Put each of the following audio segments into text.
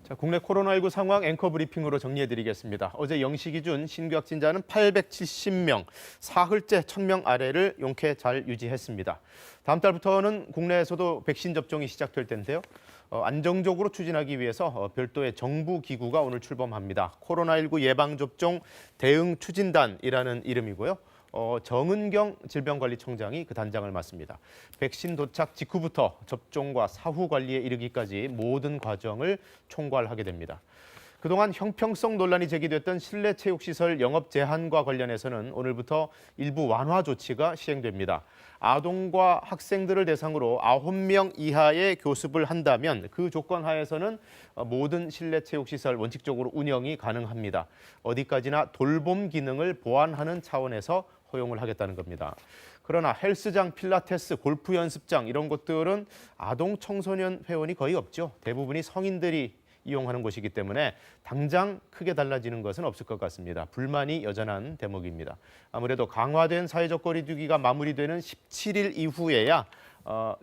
자, 국내 코로나19 상황 앵커 브리핑으로 정리해드리겠습니다. 어제 0시 기준 신규 확진자는 870명, 사흘째 1000명 아래를 용케 잘 유지했습니다. 다음 달부터는 국내에서도 백신 접종이 시작될 텐데요. 안정적으로 추진하기 위해서 별도의 정부 기구가 오늘 출범합니다. 코로나19 예방접종 대응 추진단이라는 이름이고요. 정은경 질병관리청장이 그 단장을 맡습니다. 백신 도착 직후부터 접종과 사후 관리에 이르기까지 모든 과정을 총괄하게 됩니다. 그동안 형평성 논란이 제기됐던 실내 체육시설 영업 제한과 관련해서는 오늘부터 일부 완화 조치가 시행됩니다. 아동과 학생들을 대상으로 9명 이하의 교습을 한다면 그 조건 하에서는 모든 실내 체육시설 원칙적으로 운영이 가능합니다. 어디까지나 돌봄 기능을 보완하는 차원에서 허용을 하겠다는 겁니다. 그러나 헬스장, 필라테스, 골프 연습장 이런 곳들은 아동 청소년 회원이 거의 없죠. 대부분이 성인들이 이용하는 곳이기 때문에 당장 크게 달라지는 것은 없을 것 같습니다. 불만이 여전한 대목입니다. 아무래도 강화된 사회적 거리 두기가 마무리되는 17일 이후에야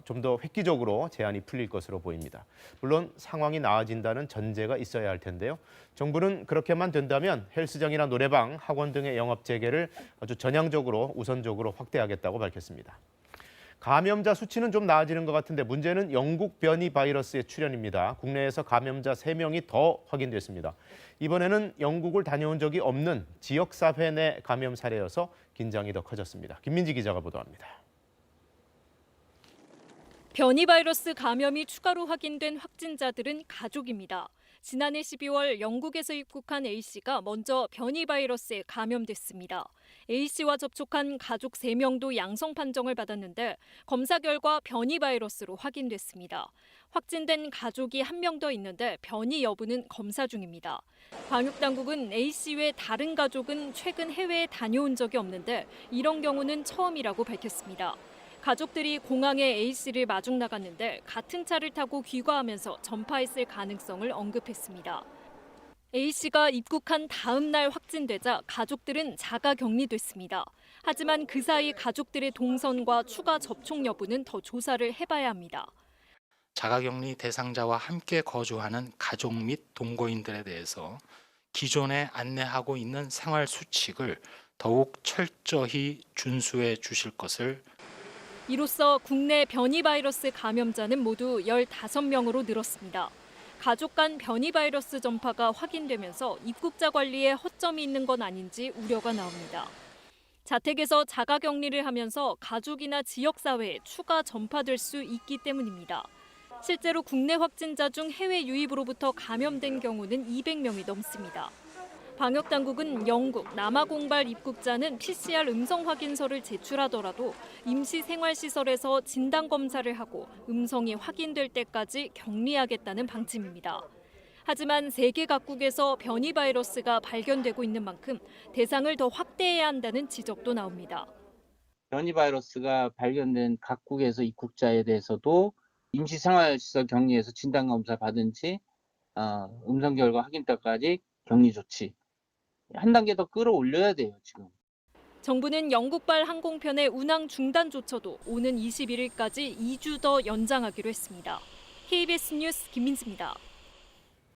좀 더 획기적으로 제한이 풀릴 것으로 보입니다. 물론 상황이 나아진다는 전제가 있어야 할 텐데요. 정부는 그렇게만 된다면 헬스장이나 노래방, 학원 등의 영업 재개를 아주 전향적으로 우선적으로 확대하겠다고 밝혔습니다. 감염자 수치는 좀 나아지는 것 같은데 문제는 영국 변이 바이러스의 출현입니다. 국내에서 감염자 3명이 더 확인됐습니다. 이번에는 영국을 다녀온 적이 없는 지역사회 내 감염 사례여서 긴장이 더 커졌습니다. 김민지 기자가 보도합니다. 변이 바이러스 감염이 추가로 확인된 확진자들은 가족입니다. 지난해 12월 영국에서 입국한 A씨가 먼저 변이 바이러스에 감염됐습니다. A씨와 접촉한 가족 3명도 양성 판정을 받았는데 검사 결과 변이 바이러스로 확인됐습니다. 확진된 가족이 1명 더 있는데 변이 여부는 검사 중입니다. 방역당국은 A씨 외 다른 가족은 최근 해외에 다녀온 적이 없는데 이런 경우는 처음이라고 밝혔습니다. 가족들이 공항에 A씨를 마중 나갔는데 같은 차를 타고 귀가하면서 전파했을 가능성을 언급했습니다. A씨가 입국한 다음 날 확진되자 가족들은 자가 격리됐습니다. 하지만 그 사이 가족들의 동선과 추가 접촉 여부는 더 조사를 해봐야 합니다. 자가격리 대상자와 함께 거주하는 가족 및 동거인들에 대해서 기존에 안내하고 있는 생활 수칙을 더욱 철저히 준수해 주실 것을 이로써 국내 변이 바이러스 감염자는 모두 15명으로 늘었습니다. 가족 간 변이 바이러스 전파가 확인되면서 입국자 관리에 허점이 있는 건 아닌지 우려가 나옵니다. 자택에서 자가 격리를 하면서 가족이나 지역사회에 추가 전파될 수 있기 때문입니다. 실제로 국내 확진자 중 해외 유입으로부터 감염된 경우는 200명이 넘습니다. 방역당국은 영국, 남아공발 입국자는 PCR 음성 확인서를 제출하더라도 임시 생활시설에서 진단검사를 하고 음성이 확인될 때까지 격리하겠다는 방침입니다. 하지만 세계 각국에서 변이 바이러스가 발견되고 있는 만큼 대상을 더 확대해야 한다는 지적도 나옵니다. 변이 바이러스가 발견된 각국에서 입국자에 대해서도 임시생활시설 격리에서 진단검사 받은지 음성 결과 확인 때까지 격리 조치 한 단계 더 끌어올려야 돼요, 지금. 정부는 영국발 항공편의 운항 중단조차도 오는 21일까지 2주 더 연장하기로 했습니다. KBS 뉴스 김민지입니다.